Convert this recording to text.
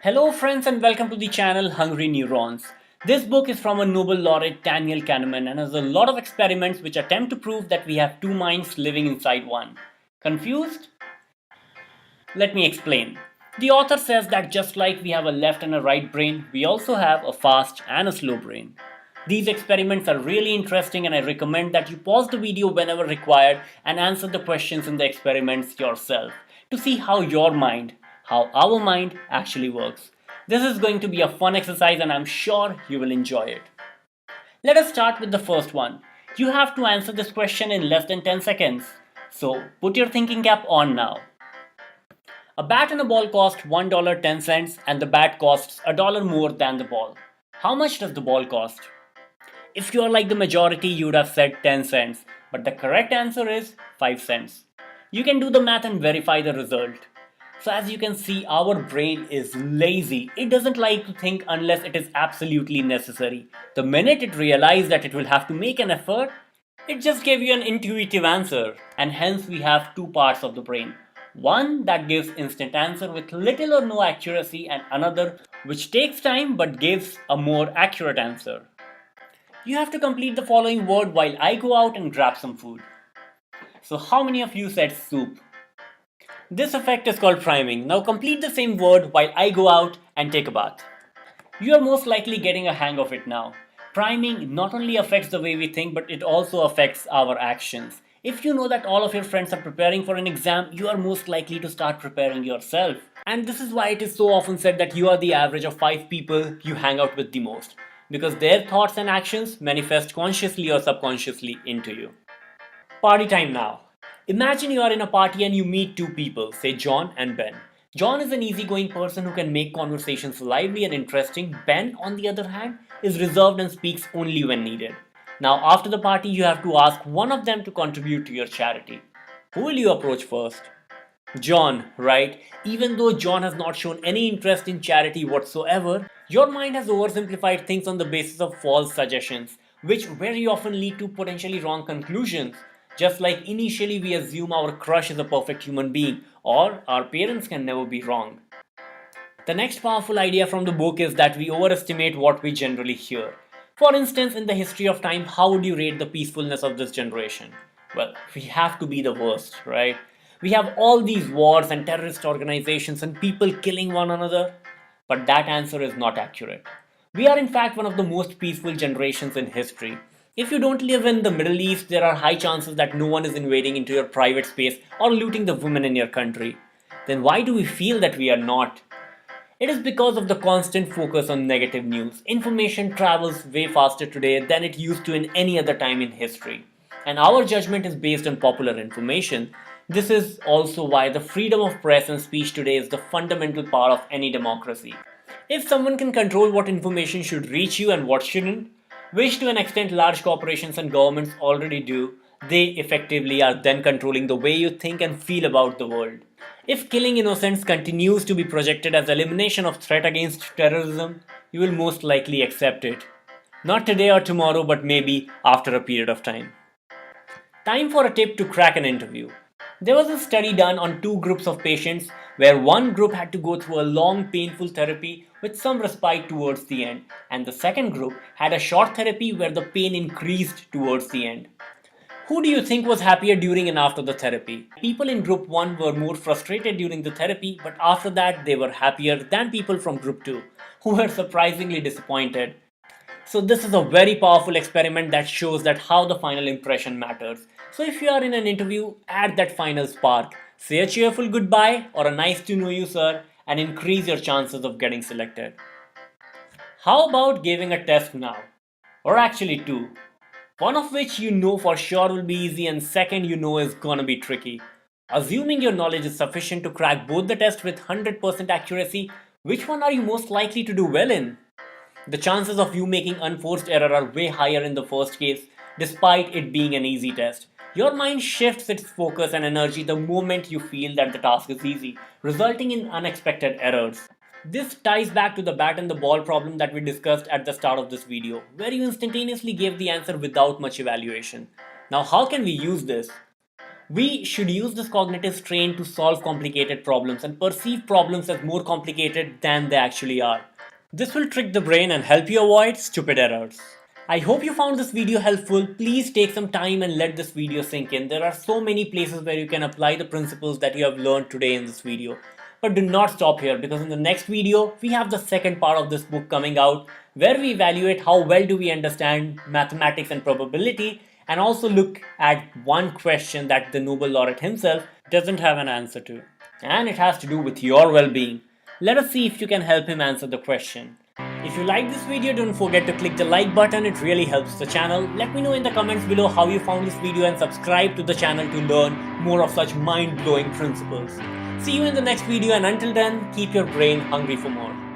Hello, friends, and welcome to the channel Hungry Neurons. This book is from a Nobel laureate Daniel Kahneman and has a lot of experiments which attempt to prove that we have two minds living inside one. Confused? Let me explain. The author says that just like we have a left and a right brain, we also have a fast and a slow brain. These experiments are really interesting and I recommend that you pause the video whenever required and answer the questions in the experiments yourself to see how our mind actually works. This is going to be a fun exercise and I'm sure you will enjoy it. Let us start with the first one. You have to answer this question in less than 10 seconds. So put your thinking cap on now. A bat and a ball cost $1.10 and the bat costs a dollar more than the ball. How much does the ball cost? If you are like the majority, you would have said 10 cents, but the correct answer is 5 cents. You can do the math and verify the result. So as you can see, our brain is lazy. It doesn't like to think unless it is absolutely necessary. The minute it realizes that it will have to make an effort, it just gave you an intuitive answer. And hence we have two parts of the brain. One that gives instant answer with little or no accuracy and another which takes time but gives a more accurate answer. You have to complete the following word while I go out and grab some food. So how many of you said soup? This effect is called priming. Now complete the same word while I go out and take a bath. You are most likely getting a hang of it now. Priming not only affects the way we think but it also affects our actions. If you know that all of your friends are preparing for an exam, you are most likely to start preparing yourself. And this is why it is so often said that you are the average of 5 people you hang out with the most. Because their thoughts and actions manifest consciously or subconsciously into you. Party time now. Imagine you are in a party and you meet two people, say John and Ben. John is an easygoing person who can make conversations lively and interesting. Ben, on the other hand, is reserved and speaks only when needed. Now, after the party, you have to ask one of them to contribute to your charity. Who will you approach first? John, right? Even though John has not shown any interest in charity whatsoever, your mind has oversimplified things on the basis of false suggestions, which very often lead to potentially wrong conclusions. Just like initially we assume our crush is a perfect human being, or our parents can never be wrong. The next powerful idea from the book is that we overestimate what we generally hear. For instance, in the history of time, how would you rate the peacefulness of this generation? Well, we have to be the worst, right? We have all these wars and terrorist organizations and people killing one another, but that answer is not accurate. We are in fact one of the most peaceful generations in history. If you don't live in the Middle East, there are high chances that no one is invading into your private space or looting the women in your country. Then why do we feel that we are not? It is because of the constant focus on negative news. Information travels way faster today than it used to in any other time in history. And our judgment is based on popular information. This is also why the freedom of press and speech today is the fundamental part of any democracy. If someone can control what information should reach you and what shouldn't, which to an extent large corporations and governments already do, they effectively are then controlling the way you think and feel about the world. If killing innocents continues to be projected as elimination of threat against terrorism, you will most likely accept it. Not today or tomorrow, but maybe after a period of time. Time for a tip to crack an interview. There was a study done on two groups of patients where one group had to go through a long painful therapy with some respite towards the end, and the second group had a short therapy where the pain increased towards the end. Who do you think was happier during and after the therapy? People in group 1 were more frustrated during the therapy, but after that they were happier than people from group 2, who were surprisingly disappointed. So this is a very powerful experiment that shows that how the final impression matters. So if you are in an interview, add that final spark. Say a cheerful goodbye or a nice to know you sir and increase your chances of getting selected. How about giving a test now? Or actually two. One of which you know for sure will be easy and second you know is gonna be tricky. Assuming your knowledge is sufficient to crack both the tests with 100% accuracy, which one are you most likely to do well in? The chances of you making unforced error are way higher in the first case, despite it being an easy test. Your mind shifts its focus and energy the moment you feel that the task is easy, resulting in unexpected errors. This ties back to the bat and the ball problem that we discussed at the start of this video, where you instantaneously gave the answer without much evaluation. Now how can we use this? We should use this cognitive strain to solve complicated problems and perceive problems as more complicated than they actually are. This will trick the brain and help you avoid stupid errors. I hope you found this video helpful. Please take some time and let this video sink in. There are so many places where you can apply the principles that you have learned today in this video. But do not stop here, because in the next video, we have the second part of this book coming out, where we evaluate how well do we understand mathematics and probability, and also look at one question that the Nobel laureate himself doesn't have an answer to. And it has to do with your well-being. Let us see if you can help him answer the question. If you like this video, don't forget to click the like button, it really helps the channel. Let me know in the comments below how you found this video and subscribe to the channel to learn more of such mind-blowing principles. See you in the next video, and until then, keep your brain hungry for more.